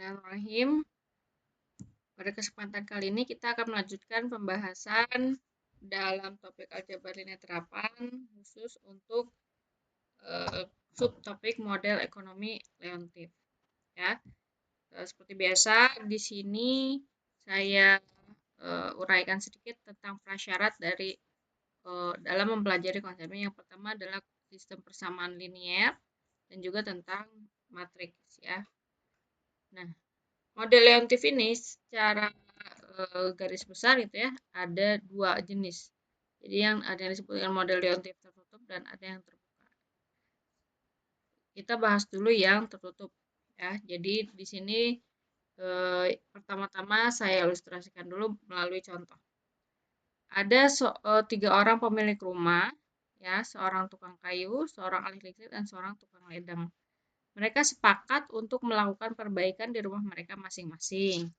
Bismillahirrahmanirrahim. Pada kesempatan kali ini kita akan melanjutkan pembahasan dalam topik aljabar linear terapan khusus untuk subtopik model ekonomi Leontief. Ya, seperti biasa di sini saya uraikan sedikit tentang prasyarat dari dalam mempelajari konsepnya. Yang pertama adalah sistem persamaan linier dan juga tentang matriks ya. Nah, model Leontief ini secara garis besar gitu ya, ada dua jenis. Jadi ada yang disebut dengan model Leontief tertutup dan ada yang terbuka. Kita bahas dulu yang tertutup ya. Jadi di sini pertama-tama saya ilustrasikan dulu melalui contoh. Ada 3 orang pemilik rumah ya, seorang tukang kayu, seorang ahli listrik dan seorang tukang ledeng. Mereka sepakat untuk melakukan perbaikan di rumah mereka masing-masing.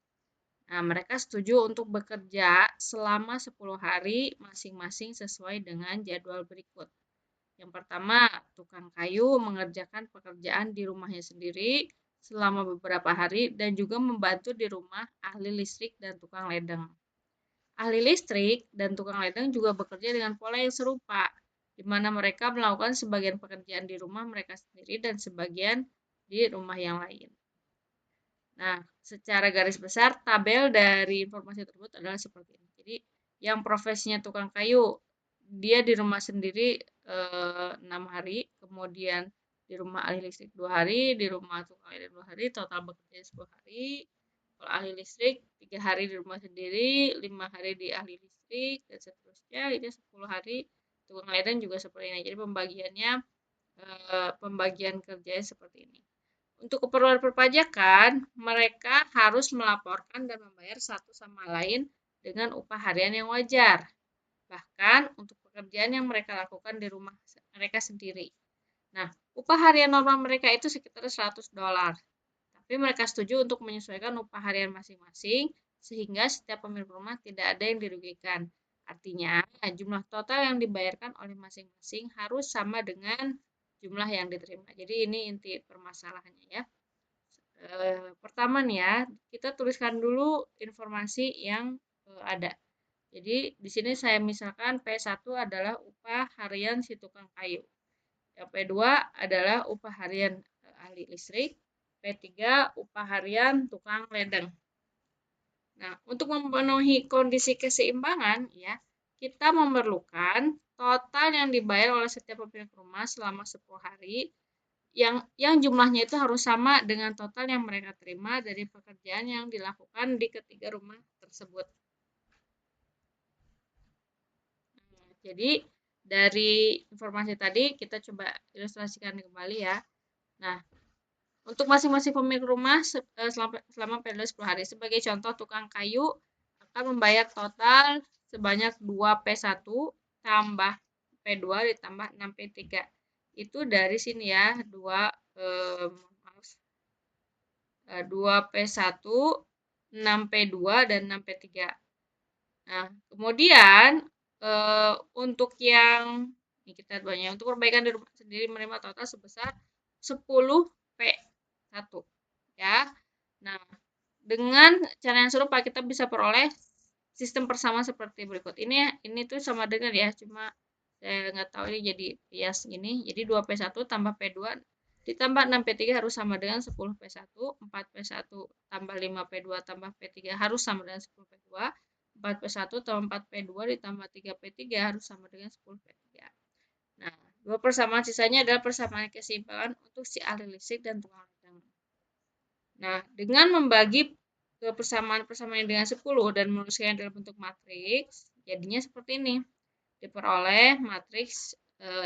Nah, mereka setuju untuk bekerja selama 10 hari masing-masing sesuai dengan jadwal berikut. Yang pertama, tukang kayu mengerjakan pekerjaan di rumahnya sendiri selama beberapa hari dan juga membantu di rumah ahli listrik dan tukang ledeng. Ahli listrik dan tukang ledeng juga bekerja dengan pola yang serupa, di mana mereka melakukan sebagian pekerjaan di rumah mereka sendiri dan sebagian di rumah yang lain. Nah, secara garis besar, tabel dari informasi tersebut adalah seperti ini. Jadi, yang profesinya tukang kayu, dia di rumah sendiri 6 hari, kemudian di rumah ahli listrik 2 hari, di rumah tukang ledeng 2 hari, total bekerja 10 hari. Kalau ahli listrik 3 hari di rumah sendiri, 5 hari di ahli listrik, dan seterusnya. Ini 10 hari tukang ledeng juga seperti ini. Jadi pembagian kerjanya seperti ini. Untuk keperluan perpajakan, mereka harus melaporkan dan membayar satu sama lain dengan upah harian yang wajar. Bahkan untuk pekerjaan yang mereka lakukan di rumah mereka sendiri. Nah, upah harian normal mereka itu sekitar $100. Tapi mereka setuju untuk menyesuaikan upah harian masing-masing sehingga setiap pemilik rumah tidak ada yang dirugikan. Artinya, jumlah total yang dibayarkan oleh masing-masing harus sama dengan jumlah yang diterima. Jadi ini inti permasalahannya ya. Pertama nih ya, kita tuliskan dulu informasi yang ada. Jadi di sini saya misalkan P1 adalah upah harian si tukang kayu. Yang P2 adalah upah harian ahli listrik. P3 upah harian tukang ledeng. Nah, untuk memenuhi kondisi keseimbangan ya, kita memerlukan total yang dibayar oleh setiap pemilik rumah selama 10 hari yang jumlahnya itu harus sama dengan total yang mereka terima dari pekerjaan yang dilakukan di ketiga rumah tersebut. Jadi dari informasi tadi kita coba ilustrasikan kembali ya. Nah, untuk masing-masing pemilik rumah selama periode 10 hari. Sebagai contoh, tukang kayu akan membayar total sebanyak 2P1 tambah P2 ditambah 6P3. Itu dari sini ya, 2P1, 6P2, dan 6P3. Nah, kemudian untuk yang ini kita banyak untuk perbaikan di rumah sendiri menerima total sebesar 10P1 ya. Nah, dengan cara yang serupa kita bisa peroleh sistem persamaan seperti berikut. Ini tuh sama dengan ya, cuma saya nggak tahu ini jadi bias ini. Jadi 2P1 tambah P2 ditambah 6P3 harus sama dengan 10P1, 4P1 tambah 5P2 tambah P3 harus sama dengan 10P2, 4P1 tambah 4P2 ditambah 3P3 harus sama dengan 10P3. Nah, dua persamaan sisanya adalah persamaan keseimbangan untuk si ahli listrik dan tukang ledeng. Nah, dengan membagi persamaan-persamaan dengan 10 dan menuliskannya dalam bentuk matriks, jadinya seperti ini. Diperoleh matriks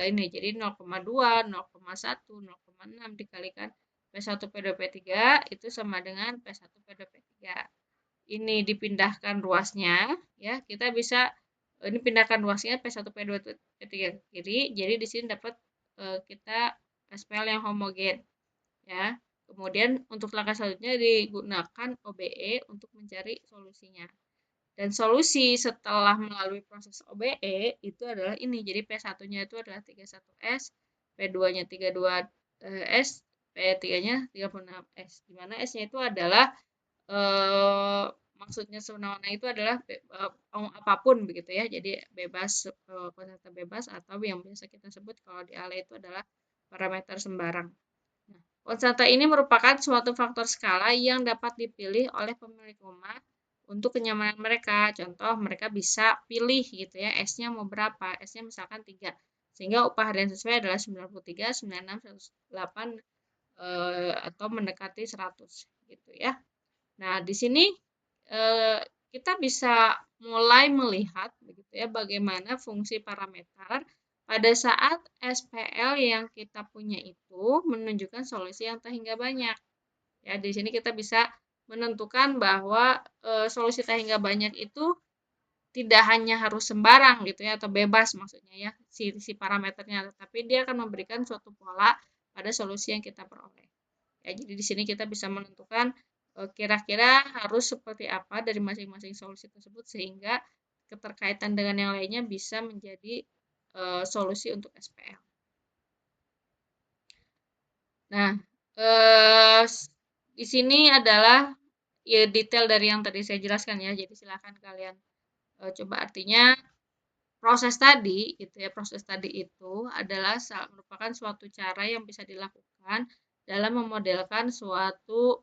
ini jadi 0,2, 0,1, 0,6 dikalikan P1 P2 P3 itu sama dengan P1 P2 P3. Ini dipindahkan ruasnya ya, kita bisa ini pindahkan ruasnya P1 P2 P3 ke kiri. Jadi di sini dapat kita SPL yang homogen ya. Kemudian untuk langkah selanjutnya digunakan OBE untuk mencari solusinya. Dan solusi setelah melalui proses OBE itu adalah ini. Jadi P1-nya itu adalah 31S, P2-nya 32S, P3-nya 36S, di mana S-nya itu adalah maksudnya semena-mena itu adalah apapun begitu ya. Jadi bebas, konstanta bebas atau yang biasa kita sebut kalau di ALE itu adalah parameter sembarang. Nah, konstanta ini merupakan suatu faktor skala yang dapat dipilih oleh pemilik rumah untuk kenyamanan mereka. Contoh, mereka bisa pilih gitu ya, S-nya mau berapa? S-nya misalkan 3. Sehingga upah harian sesuai adalah 93, 96, 108 atau mendekati 100 gitu ya. Nah, di sini kita bisa mulai melihat begitu ya bagaimana fungsi parameter pada saat SPL yang kita punya itu menunjukkan solusi yang tak hingga banyak. Ya, di sini kita bisa menentukan bahwa solusi tak hingga banyak itu tidak hanya harus sembarang gitu ya atau bebas maksudnya ya si parameternya, tapi dia akan memberikan suatu pola pada solusi yang kita peroleh. Ya, jadi di sini kita bisa menentukan kira-kira harus seperti apa dari masing-masing solusi tersebut sehingga keterkaitan dengan yang lainnya bisa menjadi solusi untuk SPL. Nah, di sini adalah ya detail dari yang tadi saya jelaskan ya. Jadi silakan kalian coba artinya proses tadi gitu ya. Proses tadi itu adalah merupakan suatu cara yang bisa dilakukan dalam memodelkan suatu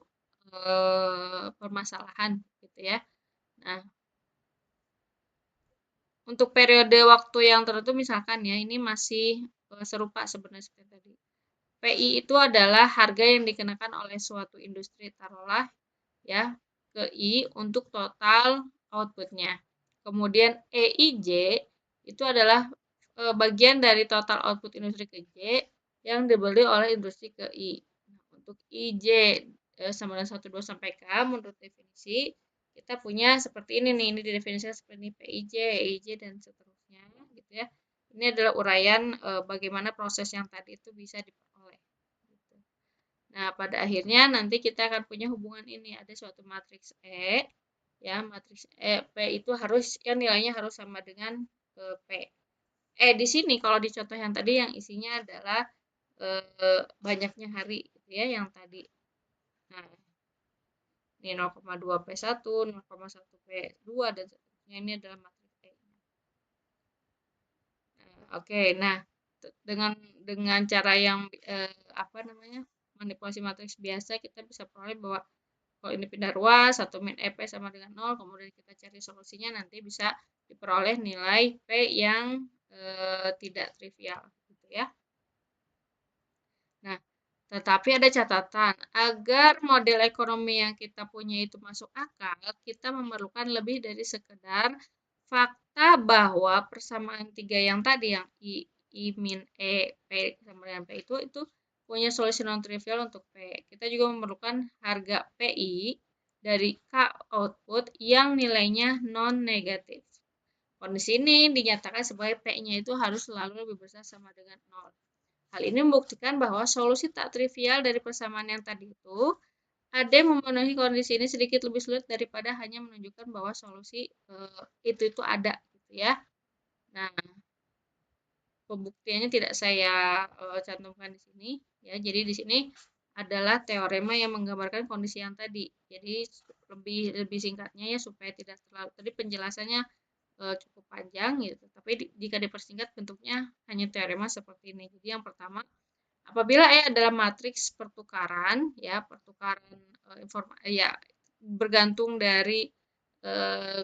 permasalahan gitu ya. Nah, untuk periode waktu yang tertentu misalkan ya ini masih serupa sebenarnya seperti tadi. PI itu adalah harga yang dikenakan oleh suatu industri, taruhlah ya ke I untuk total outputnya. Kemudian EIJ itu adalah bagian dari total output industri ke J yang dibeli oleh industri ke I. Nah, untuk IJ sama dengan 1, 2 sampai K menurut definisi kita punya seperti ini nih, ini didefinisikan seperti ini PIJ, EIJ dan seterusnya gitu ya. Ini adalah uraian bagaimana proses yang tadi itu bisa diperoleh. Gitu. Nah, pada akhirnya nanti kita akan punya hubungan ini, ada suatu matriks E, ya matriks E P itu harus yang nilainya harus sama dengan P. Di sini kalau di contoh yang tadi yang isinya adalah banyaknya hari gitu ya yang tadi. Nah, ini 0,2 P1, 0,1 P2 dan seterusnya ini adalah matriks E. Oke, nah dengan cara yang apa namanya manipulasi matriks biasa kita bisa peroleh bahwa kalau ini pindah ruas, 1 min EP sama dengan 0, kemudian kita cari solusinya nanti bisa diperoleh nilai P yang tidak trivial gitu ya. Nah, tetapi ada catatan, agar model ekonomi yang kita punya itu masuk akal, kita memerlukan lebih dari sekedar fakta bahwa persamaan 3 yang tadi yang I min E, P sama dengan P itu punya solusi non-trivial untuk P. Kita juga memerlukan harga PI dari K output yang nilainya non-negatif. Kondisi ini dinyatakan sebagai P-nya itu harus selalu lebih besar sama dengan 0. Hal ini membuktikan bahwa solusi tak trivial dari persamaan yang tadi itu ada yang memenuhi kondisi ini sedikit lebih sulit daripada hanya menunjukkan bahwa solusi itu ada gitu ya. Nah, pembuktiannya tidak saya cantumkan di sini ya. Jadi di sini adalah teorema yang menggambarkan kondisi yang tadi. Jadi lebih singkatnya ya supaya tidak terlalu tadi penjelasannya cukup panjang gitu. Tapi jika dipersingkat bentuknya hanya teorema seperti ini. Jadi yang pertama, apabila E adalah matriks pertukaran ya, pertukaran informasi ya bergantung dari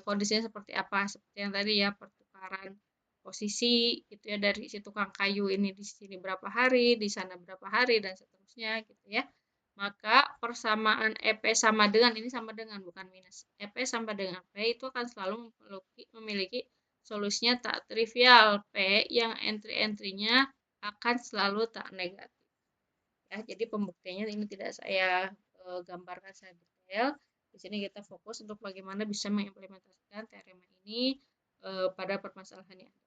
kondisinya seperti apa. Seperti yang tadi ya, pertukaran posisi gitu ya dari si tukang kayu ini di sini berapa hari, di sana berapa hari dan seterusnya gitu ya. Maka persamaan EP sama dengan ini sama dengan bukan minus. EP sama dengan P itu akan selalu memiliki solusinya tak trivial P yang entry-entrynya akan selalu tak negatif. Ya, jadi pembuktiannya ini tidak saya gambarkan secara detail. Di sini kita fokus untuk bagaimana bisa mengimplementasikan teorema ini pada permasalahan yang ada.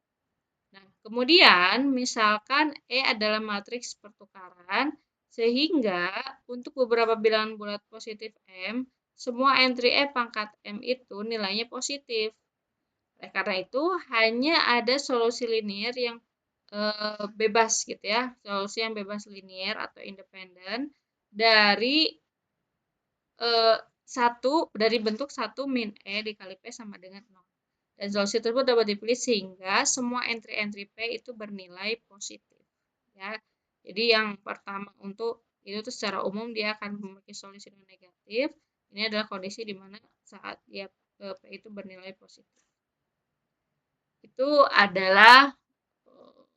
Nah, kemudian misalkan E adalah matriks pertukaran sehingga untuk beberapa bilangan bulat positif M, semua entry E pangkat M itu nilainya positif. Karena itu hanya ada solusi linear yang bebas gitu ya, solusi yang bebas linear atau independen dari dari bentuk 1 min E dikali P sama dengan 0. Dan solusi tersebut dapat dipilih sehingga semua entry-entry P itu bernilai positif. Ya. Jadi yang pertama untuk itu tuh secara umum dia akan memiliki solusi non negatif. Ini adalah kondisi di mana saat dia P itu bernilai positif. Itu adalah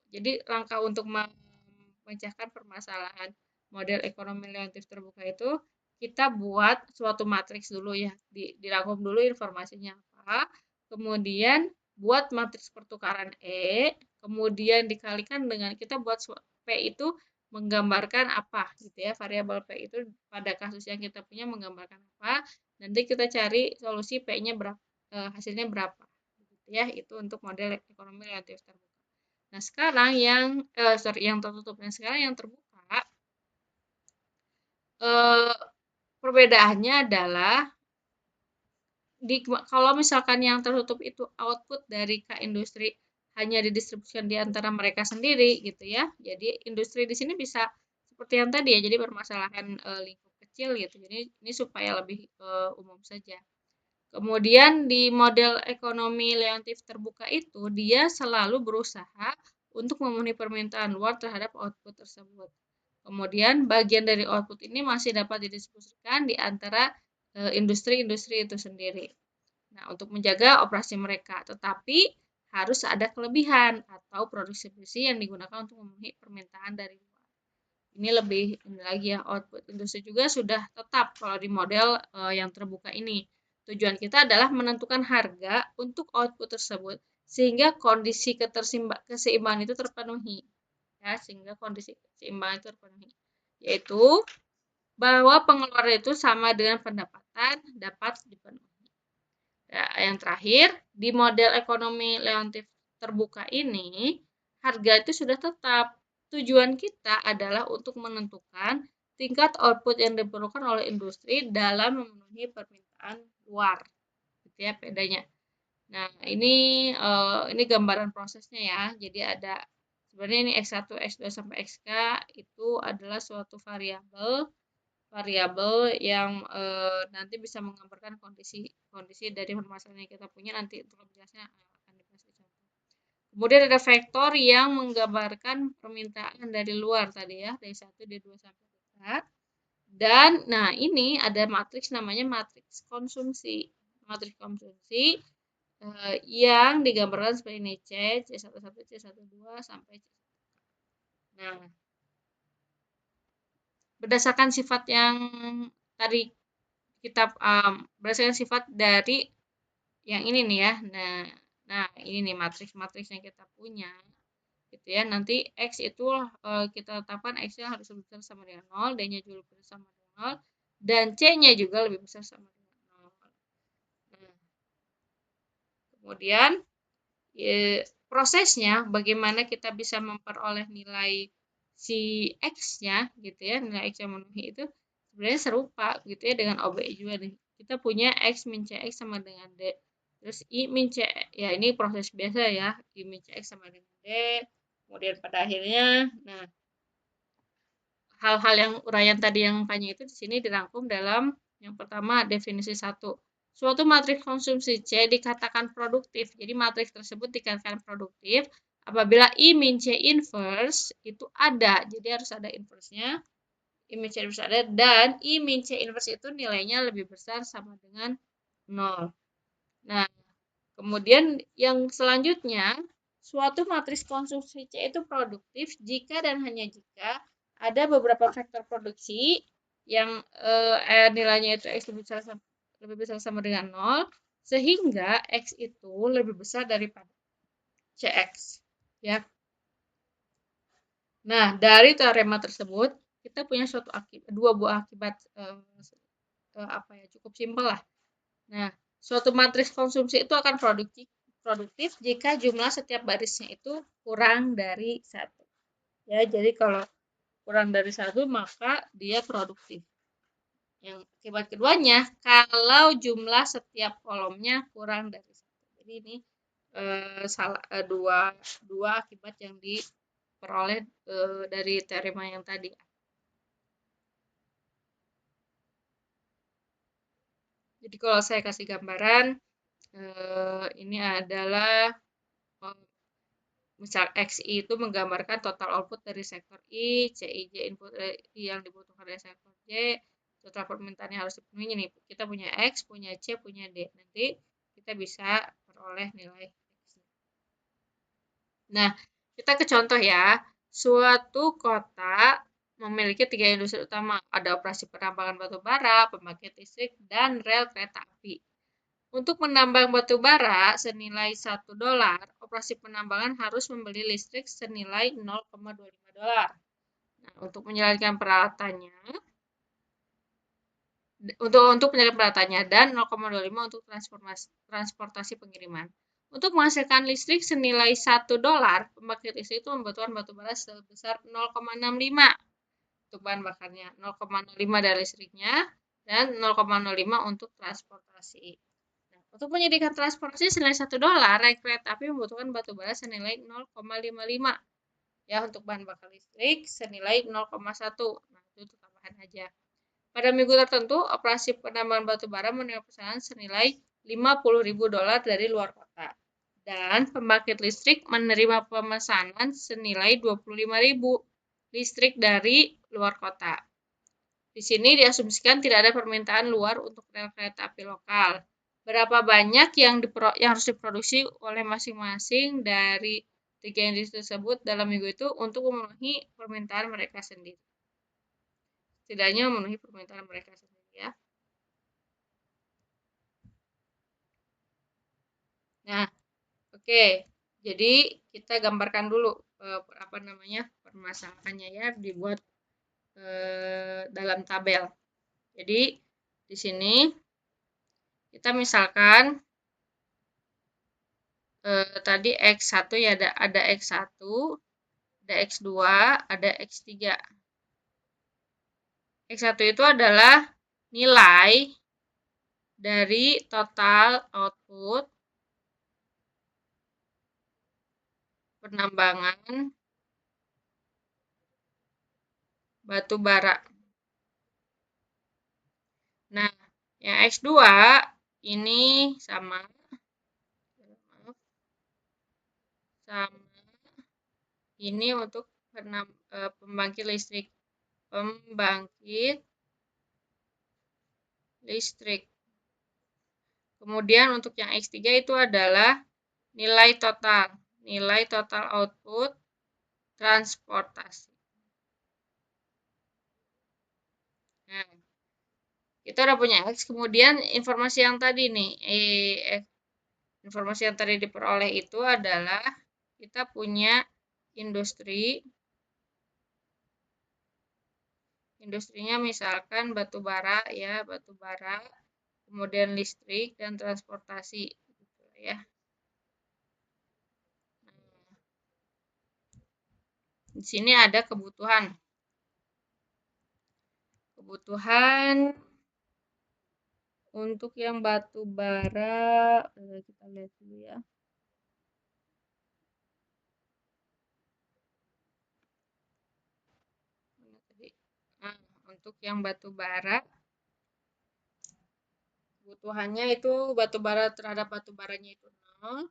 jadi langkah untuk memecahkan permasalahan model ekonomi relatif terbuka itu kita buat suatu matriks dulu ya, dirangkum dulu informasinya apa, kemudian buat matriks pertukaran E, kemudian dikalikan dengan kita buat P itu menggambarkan apa gitu ya, variabel P itu pada kasus yang kita punya menggambarkan apa, nanti kita cari solusi P-nya berapa, hasilnya berapa gitu ya, itu untuk model ekonomi relatif terbuka. Nah, sekarang yang tertutup. Nah, sekarang yang terbuka, perbedaannya adalah kalau misalkan yang tertutup itu output dari industri hanya didistribusikan di antara mereka sendiri gitu ya. Jadi industri di sini bisa seperti yang tadi ya. Jadi permasalahan lingkup kecil gitu. Jadi ini supaya lebih umum saja. Kemudian di model ekonomi relatif terbuka itu dia selalu berusaha untuk memenuhi permintaan luar terhadap output tersebut. Kemudian bagian dari output ini masih dapat didistribusikan di antara industri-industri itu sendiri. Nah, untuk menjaga operasi mereka, tetapi harus ada kelebihan atau produksi yang digunakan untuk memenuhi permintaan dari luar. Ini lebih lagi ya, output industri juga sudah tetap kalau di model yang terbuka ini. Tujuan kita adalah menentukan harga untuk output tersebut sehingga kondisi keseimbangan itu terpenuhi. Ya, sehingga kondisi keseimbangan itu terpenuhi. Yaitu bahwa pengeluaran itu sama dengan pendapatan dapat dipenuhi. Ya, yang terakhir, di model ekonomi relatif terbuka ini, harga itu sudah tetap. Tujuan kita adalah untuk menentukan tingkat output yang diperlukan oleh industri dalam memenuhi permintaan luar. Gitu ya bedanya. Nah, ini gambaran prosesnya ya. Jadi ada sebenarnya ini X1, X2 sampai Xk itu adalah suatu variabel yang nanti bisa menggambarkan kondisi dari permasalahan yang kita punya. Nanti untuk lebih jelasnya akan dikasih contoh. Kemudian ada vektor yang menggambarkan permintaan dari luar tadi ya, dari 1, dari 2 sampai 4. Dan nah ini ada matriks namanya matriks konsumsi. Matriks konsumsi yang digambarkan seperti ini C11, C12 sampai C. Nah, berdasarkan sifat yang tadi kita berdasarkan sifat dari yang ini nih ya. Nah ini nih matriks yang kita punya gitu ya. Nanti X itu kita tetapkan X-nya harus lebih besar sama dengan 0, D-nya juga lebih besar sama dengan 0, dan C-nya juga lebih besar sama dengan 0. Nah, kemudian prosesnya bagaimana kita bisa memperoleh nilai si X-nya gitu ya, nilai X yang memenuhi itu sebenarnya serupa gitu ya dengan OBE juga nih. Kita punya X min CX sama dengan D. Terus I min C, ya ini proses biasa ya, I min CX sama dengan D. Kemudian pada akhirnya, nah hal-hal yang uraian tadi yang tanya itu di sini dirangkum dalam yang pertama definisi 1. Suatu matriks konsumsi C dikatakan produktif. Jadi matriks tersebut dikatakan produktif apabila I min C inverse itu ada. Jadi harus ada inverse-nya. I min C inverse ada dan I min C inverse itu nilainya lebih besar sama dengan 0. Nah, kemudian yang selanjutnya, suatu matriks konsumsi C itu produktif jika dan hanya jika ada beberapa faktor produksi yang nilainya itu X lebih besar sama dengan 0, sehingga X itu lebih besar daripada CX. Ya. Nah, dari teorema tersebut, kita punya dua buah akibat cukup simpel lah. Nah, suatu matriks konsumsi itu akan produktif jika jumlah setiap barisnya itu kurang dari 1. Ya, jadi kalau kurang dari 1 maka dia produktif. Yang akibat keduanya, kalau jumlah setiap kolomnya kurang dari 1. Jadi ini dua akibat yang diperoleh dari teorema yang tadi. Jadi kalau saya kasih gambaran, ini adalah misal XI itu menggambarkan total output dari sektor I, CIJ input yang dibutuhkan dari sektor J, total permintaan yang harus dipenuhi. Ini kita punya X, punya C, punya D. Nanti kita bisa peroleh nilai X. Nah, kita ke contoh ya. Suatu kota memiliki 3 industri utama. Ada operasi penambangan batu bara, pembangkit listrik, dan rel kereta api. Untuk menambang batu bara senilai $1, operasi penambangan harus membeli listrik senilai $0,25. Nah, untuk menyalakan peralatannya, dan 0,25 untuk transportasi pengiriman. Untuk menghasilkan listrik senilai $1, pembangkit listrik itu membutuhkan batu bara sebesar 0,65 untuk bahan bakarnya, 0,05 dari listriknya, dan 0,05 untuk transportasi. Untuk menyediakan transportasi senilai $1, rel kereta api membutuhkan batu bara senilai 0,55. Ya, untuk bahan bakar listrik senilai 0,1. Nah, itu tambahan aja. Pada minggu tertentu, operasi penambangan batu bara menerima pesanan senilai $50.000 dari luar kota. Dan pembangkit listrik menerima pemesanan senilai $25.000 listrik dari luar kota. Di sini diasumsikan tidak ada permintaan luar untuk rel kereta api lokal. Berapa banyak yang harus diproduksi oleh masing-masing dari 3 industri tersebut dalam minggu itu untuk memenuhi permintaan mereka sendiri. Setidaknya memenuhi permintaan mereka sendiri ya. Nah, oke. Jadi kita gambarkan dulu permasalahannya ya, dibuat dalam tabel. Jadi di sini kita misalkan tadi X1 ya, ada X1, ada X2, ada X3. X1 itu adalah nilai dari total output penambangan batu bara. Nah, yang X2 ini sama ini untuk pembangkit listrik. Kemudian untuk yang X3 itu adalah nilai total output transportasi. Nah, kita udah punya X, kemudian informasi yang tadi nih, informasi yang tadi diperoleh itu adalah kita punya industrinya misalkan batu bara ya, kemudian listrik dan transportasi gitu ya. Di sini ada kebutuhan untuk yang batu bara, kita lihat dulu ya. Nah, untuk yang batu bara, kebutuhannya itu batu bara terhadap batu baranya itu 0,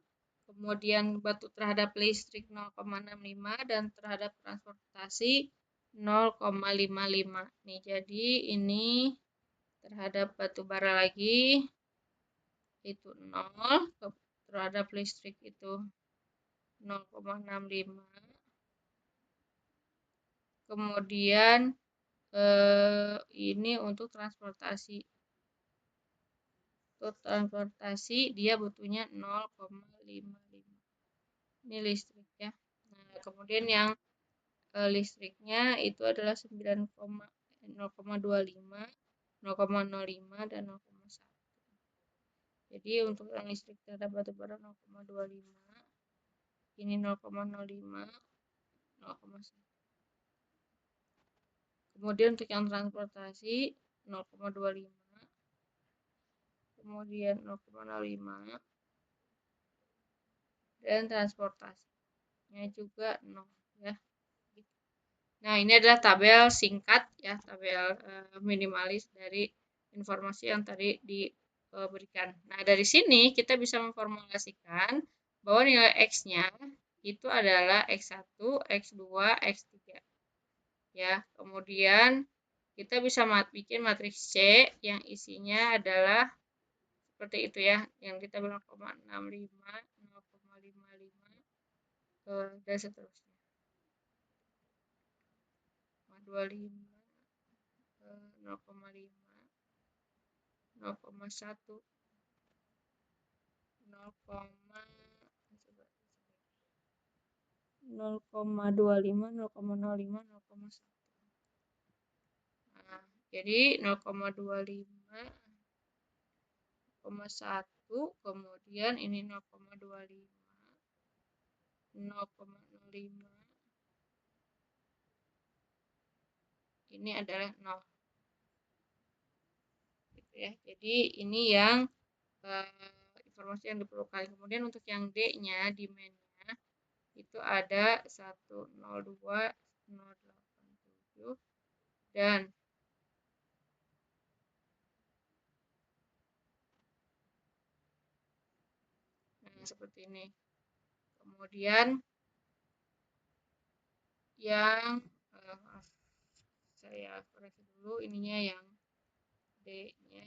kemudian batu terhadap listrik 0,65 dan terhadap transportasi 0,55. Nih, jadi ini terhadap batu bara lagi itu 0, terhadap listrik itu 0,65. Kemudian ini untuk transportasi. Untuk transportasi dia butuhnya 0,55. Ini listrik ya. Nah, kemudian yang listriknya itu adalah 0,25, 0,05 dan 0,1. Jadi untuk yang listrik terhadap batu bara 0,25, ini 0,05, 0,1. Kemudian untuk yang transportasi 0,25, kemudian 0,05, dan transportasinya juga 0 ya. Nah, ini adalah tabel singkat ya, tabel minimalis dari informasi yang tadi berikan. Nah, dari sini kita bisa memformulasikan bahwa nilai X-nya itu adalah X1, X2, X3. Ya, kemudian kita bisa bikin matriks C yang isinya adalah seperti itu ya, yang kita bilang 0,65, 0,55, dan seterusnya. 0,25, 0,5, 0,1, 0,25, 0,05, 0,1. Nah, jadi 0,25, 0,1, kemudian ini 0,25, 0,05, ini adalah 0. Gitu ya. Jadi ini yang informasi yang diperlukan. Kemudian untuk yang D-nya, demand-nya itu ada 102.087 dan seperti ini. Kemudian yang saya koreksi dulu, ininya yang D-nya.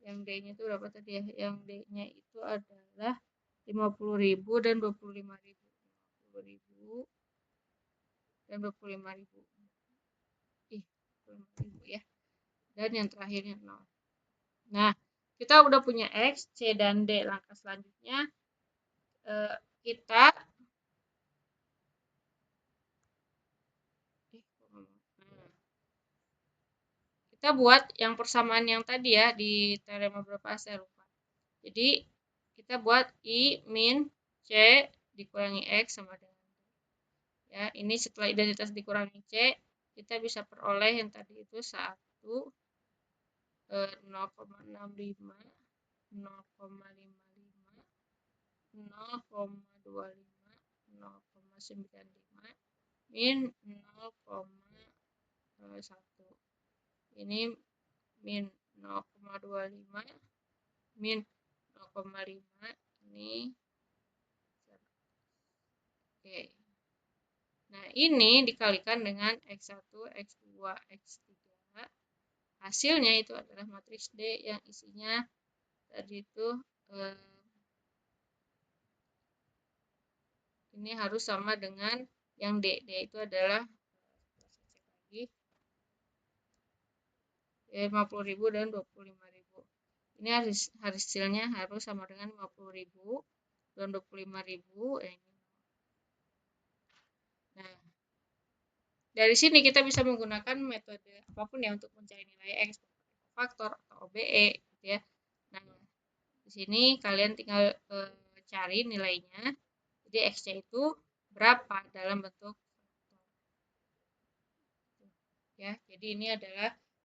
Yang D-nya itu berapa tadi ya? Yang D-nya itu adalah 50.000 dan 25.000. 50.000 dan 25.000. 25.000 ya. Dan yang terakhirnya 0. Nah, kita udah punya X, C, dan D. Langkah selanjutnya kita buat yang persamaan yang tadi ya di teorema berapa saya lupa. Jadi kita buat I min C dikurangi X sama dengan ya, ini setelah identitas dikurangi C, kita bisa peroleh yang tadi itu 1, 0,65, 0,55, 0,25, 0,95, min 0,1. Ini min 0,25, min 0,5, ini. Oke. Nah, ini dikalikan dengan X1, X2, X3. Hasilnya itu adalah matriks D yang isinya tadi itu ini harus sama dengan yang D. D itu adalah 50.000 dan 25.000. Ini hasilnya harus sama dengan 50.000 dan 25.000. Nah, dari sini kita bisa menggunakan metode apapun ya untuk mencari nilai X, faktor atau OBE gitu ya. Nah, di sini kalian tinggal cari nilainya. Jadi X-nya itu berapa dalam bentuk faktor. Ya, jadi ini adalah